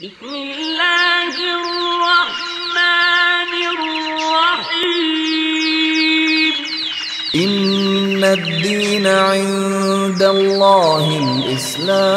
بسم الله الرحمن الرحيم إن الدين عند الله الإسلام.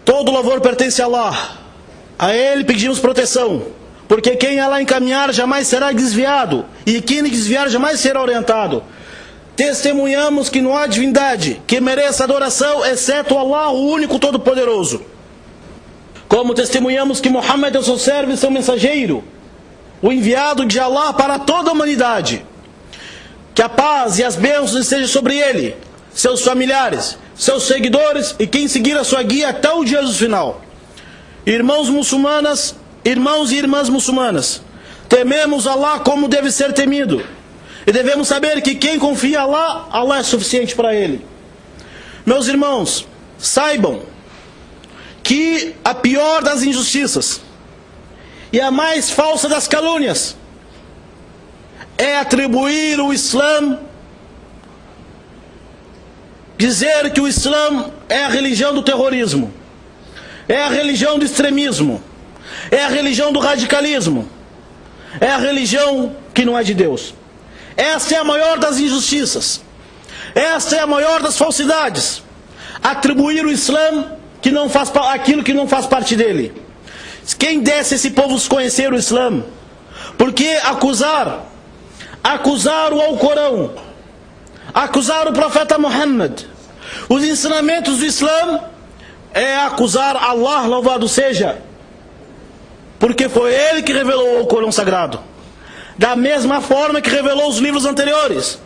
Todo louvor pertence a Allah. A Ele pedimos proteção, porque quem Allah encaminhar jamais será desviado, e quem desviar jamais será orientado. Testemunhamos que não há divindade que mereça adoração, exceto Allah, o único todo-poderoso. Como testemunhamos que Muhammad é o seu servo e seu mensageiro, o enviado de Allah para toda a humanidade. Que a paz e as bênçãos estejam sobre ele, seus familiares, seus seguidores e quem seguir a sua guia até o dia do final. Irmãos muçulmanas, irmãos e irmãs muçulmanas, tememos Allah como deve ser temido. E devemos saber que quem confia em Allah, Allah é suficiente para ele. Meus irmãos, saibam que a pior das injustiças e a mais falsa das calúnias é atribuir o Islã, dizer que o Islã é a religião do terrorismo, é a religião do extremismo, é a religião do radicalismo, é a religião que não é de Deus. Essa é a maior das injustiças, essa é a maior das falsidades, atribuir o Islã que não faz, aquilo que não faz parte dele. Quem desse esse povo conhecer o Islã? Porque acusar o Alcorão, acusar o profeta Muhammad, os ensinamentos do Islã, é acusar Allah, louvado seja, porque foi ele que revelou o Alcorão sagrado, da mesma forma que revelou os livros anteriores.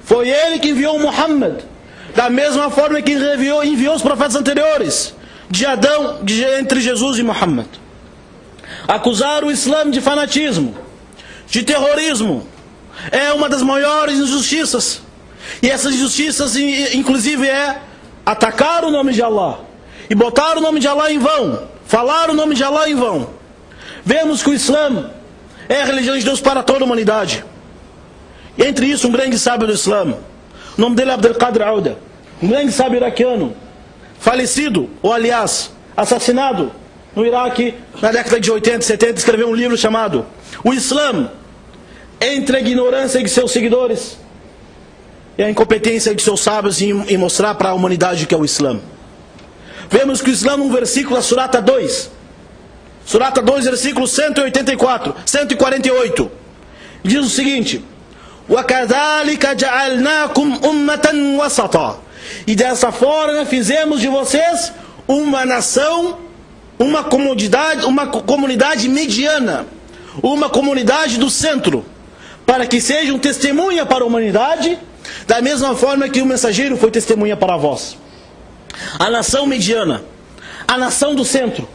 Foi ele que enviou Muhammad, da mesma forma que enviou os profetas anteriores, de Adão, entre Jesus e Muhammad. Acusar o Islã de fanatismo, de terrorismo, é uma das maiores injustiças. E essas injustiças, inclusive, é atacar o nome de Allah, e botar o nome de Allah em vão, falar o nome de Allah em vão. Vemos que o Islã é a religião de Deus para toda a humanidade. E entre isso, um grande sábio do Islã, o nome dele é Abdul Qadir Auda, um grande sábio iraquiano, falecido, ou aliás, assassinado no Iraque na década de 80 e 70, escreveu um livro chamado O Islã entre a ignorância de seus seguidores e a incompetência de seus sábios em mostrar para a humanidade o que é o Islã. Vemos que o Islã, num versículo da Surata 2, versículo 184, 148, diz o seguinte: وَكَذَلِكَ جَعَلْنَاكُمْ أُمَّةً وَسَطًا. E dessa forma fizemos de vocês uma nação, uma comunidade mediana, uma comunidade do centro, para que sejam testemunha para a humanidade, da mesma forma que o mensageiro foi testemunha para vós. A nação mediana, a nação do centro,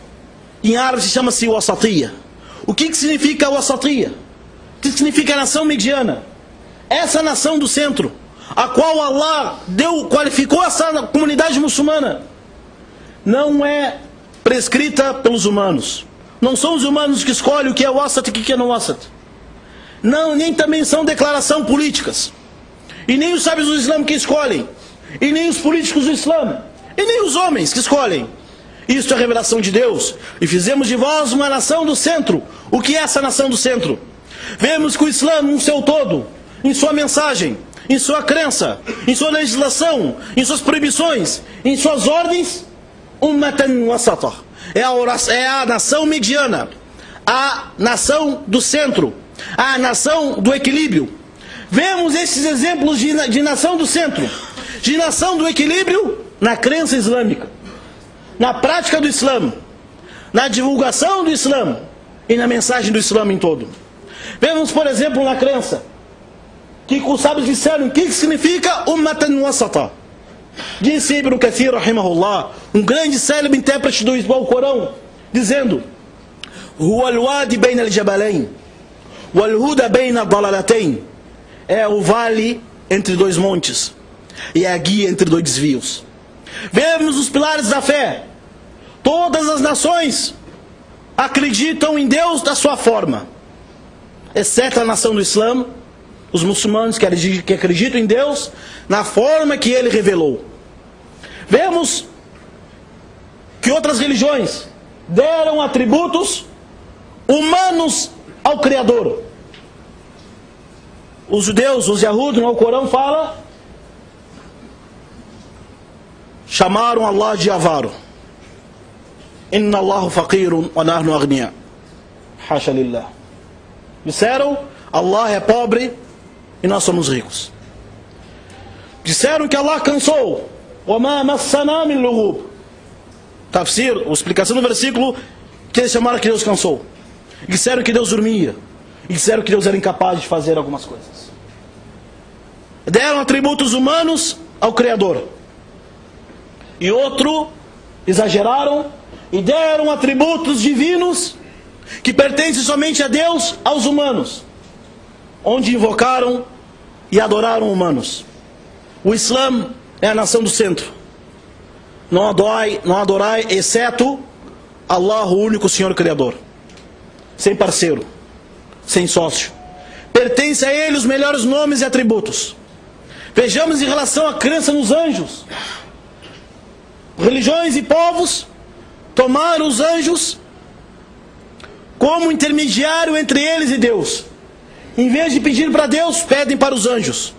em árabe se chama-se Wasatiyya. O que significa Wasatiyya? O que significa a nação mediana? Essa nação do centro, a qual Allah qualificou essa comunidade muçulmana, não é prescrita pelos humanos. Não são os humanos que escolhem o que é Wasat e o que é não Wasat. Não, nem também são declarações políticas. E nem os sábios do Islã que escolhem. E nem os políticos do Islã. E nem os homens que escolhem. Isto é a revelação de Deus. E fizemos de vós uma nação do centro. O que é essa nação do centro? Vemos que o Islã, no seu todo, em sua mensagem, em sua crença, em sua legislação, em suas proibições, em suas ordens, ummatan wasata, é a nação mediana, a nação do centro, a nação do equilíbrio. Vemos esses exemplos de nação do centro, de nação do equilíbrio na crença islâmica, na prática do Islã, na divulgação do Islã e na mensagem do Islã em todo. Vemos, por exemplo, na crença, que os sábios disseram o que significa ummatan wasata. Disse Ibn Kathir, rahimahullah, um grande célebre intérprete do Alcorão, dizendo: Huwa al-wadi bayna al-jabalain wal-huda bayna ad-dalalatain. É o vale entre dois montes e a guia entre dois desvios. Vemos os pilares da fé. Todas as nações acreditam em Deus da sua forma, exceto a nação do Islã, os muçulmanos que acreditam em Deus na forma que Ele revelou. Vemos que outras religiões deram atributos humanos ao Criador. Os judeus, os Yahud, no Alcorão fala, chamaram Allah de avaro. Inna Allahu faqirun wa nahnu aghniya. Hasha lillah. Disseram, Allah é pobre e nós somos ricos. Disseram que Allah cansou. Wa ma massana min lughub. Tafsir, a explicação do versículo, que eles chamaram que Deus cansou. Disseram que Deus dormia. E disseram que Deus era incapaz de fazer algumas coisas. Deram atributos humanos ao Criador. E outro, exageraram e deram atributos divinos que pertencem somente a Deus aos humanos, onde invocaram e adoraram humanos. O Islã é a nação do centro. Não adorai exceto Allah, o único Senhor Criador, sem parceiro, sem sócio. Pertence a Ele os melhores nomes e atributos. Vejamos em relação à crença nos anjos. Religiões e povos tomaram os anjos como intermediário entre eles e Deus. Em vez de pedir para Deus, pedem para os anjos.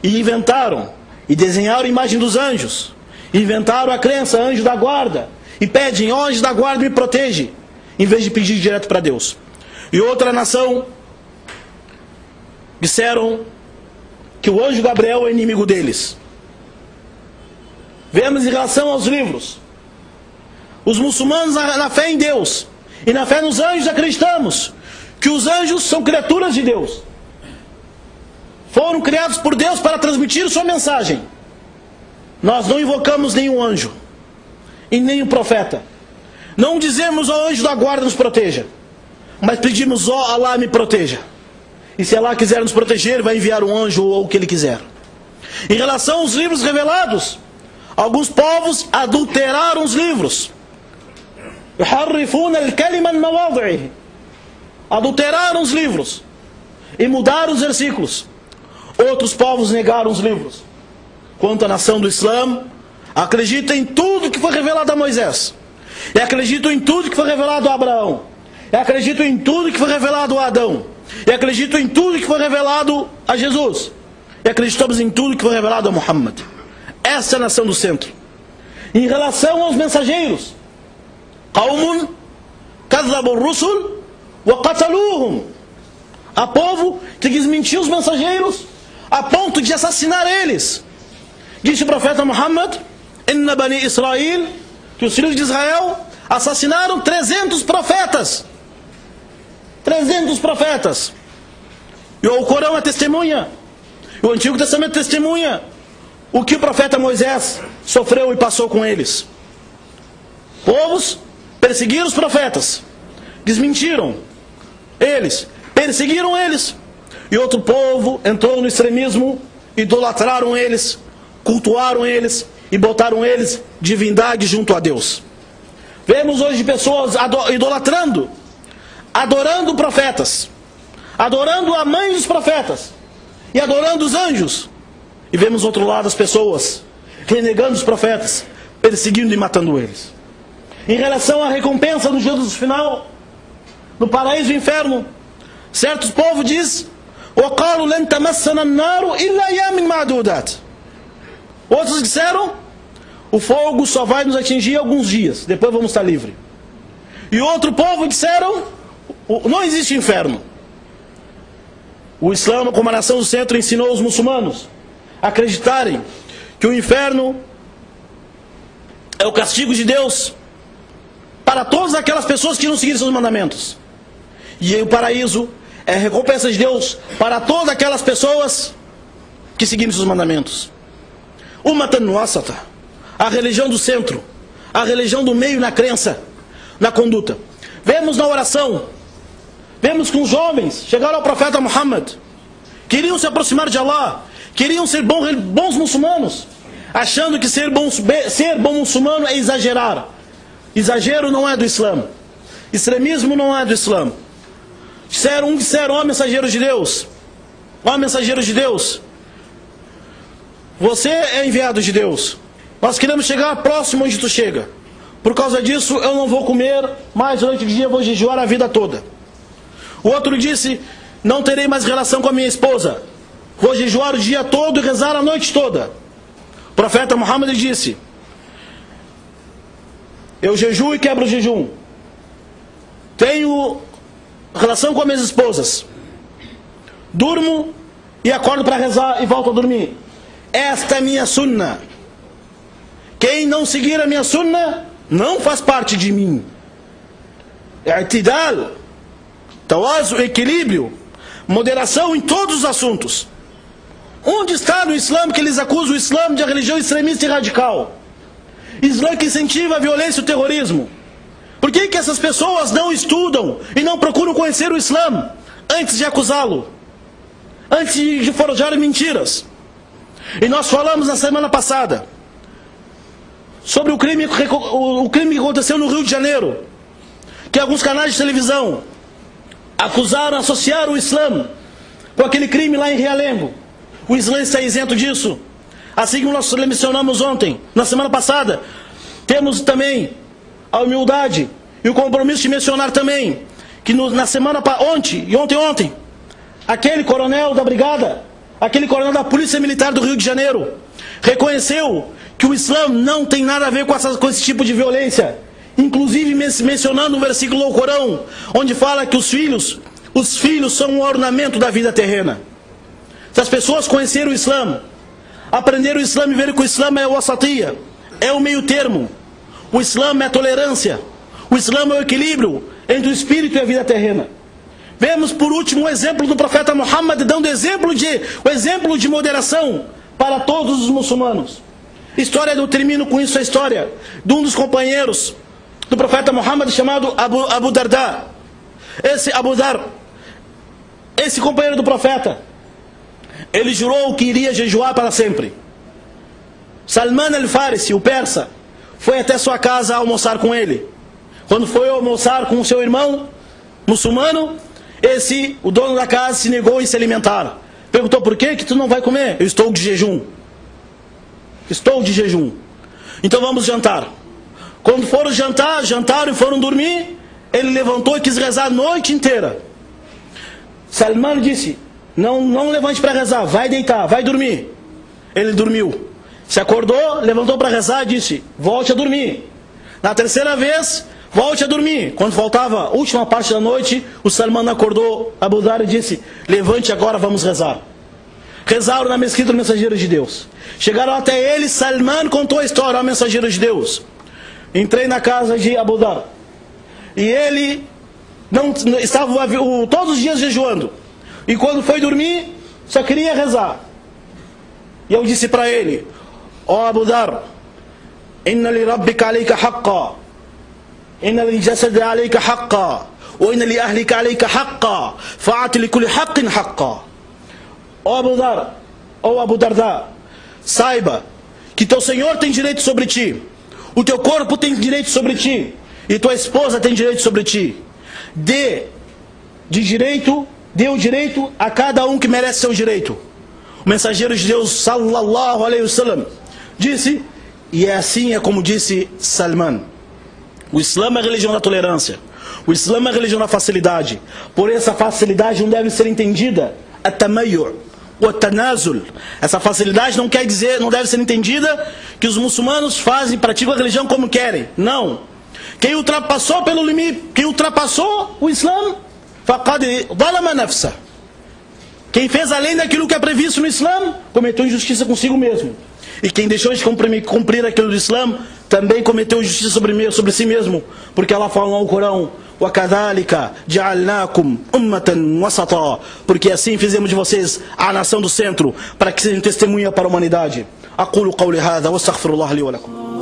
E inventaram e desenharam a imagem dos anjos. Inventaram a crença, anjo da guarda. E pedem, ó anjo da guarda, me protege. Em vez de pedir direto para Deus. E outra nação disseram que o anjo Gabriel é inimigo deles. Vemos em relação aos livros. Os muçulmanos, na fé em Deus e na fé nos anjos, acreditamos que os anjos são criaturas de Deus. Foram criados por Deus para transmitir sua mensagem. Nós não invocamos nenhum anjo e nenhum profeta. Não dizemos ao anjo da guarda nos proteja, mas pedimos, ó Allah, me proteja. E se Allah quiser nos proteger, vai enviar um anjo ou o que Ele quiser. Em relação aos livros revelados, alguns povos adulteraram os livros. Adulteraram os livros e mudaram os versículos. Outros povos negaram os livros. Quanto à nação do Islã, acredita em tudo que foi revelado a Moisés. E acredito em tudo que foi revelado a Abraão. E acredito em tudo que foi revelado a Adão. E acredito em tudo que foi revelado a Jesus. E acreditamos em tudo que foi revelado a Muhammad. Essa é a nação do centro. Em relação aos mensageiros, Qawmun kadhabu rusul wa qataluhum. Há povo que desmentiu os mensageiros a ponto de assassinar eles. Disse o profeta Muhammad, Inna bani Israel, que os filhos de Israel assassinaram 300 profetas. 300 profetas. E o Corão é testemunha. O Antigo Testamento testemunha o que o profeta Moisés sofreu e passou com eles. Povos perseguiram os profetas, desmentiram eles, perseguiram eles. E outro povo entrou no extremismo, idolatraram eles, cultuaram eles e botaram eles divindade junto a Deus. Vemos hoje pessoas idolatrando, adorando profetas, adorando a mãe dos profetas e adorando os anjos. E vemos outro lado as pessoas renegando os profetas, perseguindo e matando eles. Em relação à recompensa no juízo final, no paraíso e inferno, certos povos dizem, وَقَالُوا لَنْ تَمَسَّنَا النَّارُ إِلَّا أَيَّامٍ مَعْدُودَاتٍ. Outros disseram, o fogo só vai nos atingir alguns dias, depois vamos estar livres. E outro povo disseram, não existe inferno. O Islã, como a nação do centro, ensinou os muçulmanos a acreditarem que o inferno é o castigo de Deus para todas aquelas pessoas que não seguirem seus mandamentos. E o paraíso é a recompensa de Deus para todas aquelas pessoas que seguirem seus mandamentos. Ummatan wasata, a religião do centro, a religião do meio na crença, na conduta. Vemos na oração, vemos que os jovens chegaram ao profeta Muhammad, queriam se aproximar de Allah, queriam ser bons muçulmanos, achando que ser bom muçulmano é exagerar. Exagero não é do Islã, extremismo não é do Islã. Disseram, ó mensageiro de Deus, ó mensageiro de Deus, você é enviado de Deus, nós queremos chegar próximo onde tu chega, por causa disso eu não vou comer mais durante o dia, eu vou jejuar a vida toda. O outro disse, não terei mais relação com a minha esposa, vou jejuar o dia todo e rezar a noite toda. O profeta Muhammad disse, eu jejuo e quebro o jejum, tenho relação com as minhas esposas, durmo e acordo para rezar e volto a dormir. Esta é minha sunna. Quem não seguir a minha sunna não faz parte de mim. I'tidal, tawazu, equilíbrio, moderação em todos os assuntos. Onde está no Islã que eles acusam o Islã de religião extremista e radical? Islã que incentiva a violência e o terrorismo. Por que que essas pessoas não estudam e não procuram conhecer o Islã antes de acusá-lo? Antes de forjar mentiras? E nós falamos na semana passada sobre o crime que aconteceu no Rio de Janeiro, que alguns canais de televisão acusaram, associaram o Islã com aquele crime lá em Realengo. O Islã está isento disso. Assim como nós mencionamos ontem, na semana passada, temos também a humildade e o compromisso de mencionar também que na semana ontem, aquele coronel da brigada, aquele coronel da Polícia Militar do Rio de Janeiro, reconheceu que o Islã não tem nada a ver com esse tipo de violência. Inclusive mencionando um versículo do Corão, onde fala que os filhos são um ornamento da vida terrena. Se as pessoas conheceram o Islã, aprenderam o Islã e verem que o Islã é o wasatiyya, é o meio termo. O Islã é a tolerância. O Islã é o equilíbrio entre o espírito e a vida terrena. Vemos por último o exemplo do profeta Muhammad, dando o exemplo de moderação para todos os muçulmanos. Eu termino com isso, a história de um dos companheiros do profeta Muhammad, chamado Abu Darda. Esse companheiro do profeta, ele jurou que iria jejuar para sempre. Salman al-Farisi, o persa, foi até sua casa almoçar com ele. Quando foi almoçar com o seu irmão muçulmano, o dono da casa, se negou em se alimentar. Perguntou, por que tu não vai comer? Eu estou de jejum. Estou de jejum. Então vamos jantar. Quando foram jantaram e foram dormir, ele levantou e quis rezar a noite inteira. Salman disse, não levante para rezar, vai deitar, vai dormir. Ele dormiu. Se acordou, levantou para rezar e disse, volte a dormir. Na terceira vez, volte a dormir. Quando faltava a última parte da noite, o Salman acordou Abu Dhar e disse, levante agora, vamos rezar. Rezaram na mesquita do mensageiro de Deus. Chegaram até ele, Salman contou a história ao mensageiro de Deus. Entrei na casa de Abu Dhar. E ele estava todos os dias jejuando. E quando foi dormir, só queria rezar. E eu disse para ele, Abu Dhar, inna li rabbika alayka haqqa, inna li jasadi alayka haqqa, wa inna li ahlika alayka haqqa, fa'ati li kulli haqqin haqqa. Abu Dhar, Abu Darda, saiba que teu Senhor tem direito sobre ti, o teu corpo tem direito sobre ti, e tua esposa tem direito sobre ti. Dê o direito a cada um que merece seu direito. O mensageiro de Deus, sallallahu alaihi wasallam, disse, e é como disse Salman, o Islã é a religião da tolerância, o Islã é a religião da facilidade. Por essa facilidade não deve ser entendida a tamayyu', o tanazul. Essa facilidade não deve ser entendida que os muçulmanos praticam a religião como querem. Não. Quem ultrapassou pelo limite, quem ultrapassou o Islã, faqad zalama nafsa. Quem fez além daquilo que é previsto no Islã, cometeu injustiça consigo mesmo. E quem deixou de cumprir aquilo do Islã, também cometeu injustiça sobre si mesmo. Porque Allah fala no Corão, وَكَذَلِكَ جَعَلْنَاكُمْ أُمَّةً وَسَطًا, porque assim fizemos de vocês a nação do centro, para que sejam testemunha para a humanidade. أقول قولي هذا واستغفر الله لي ولكم.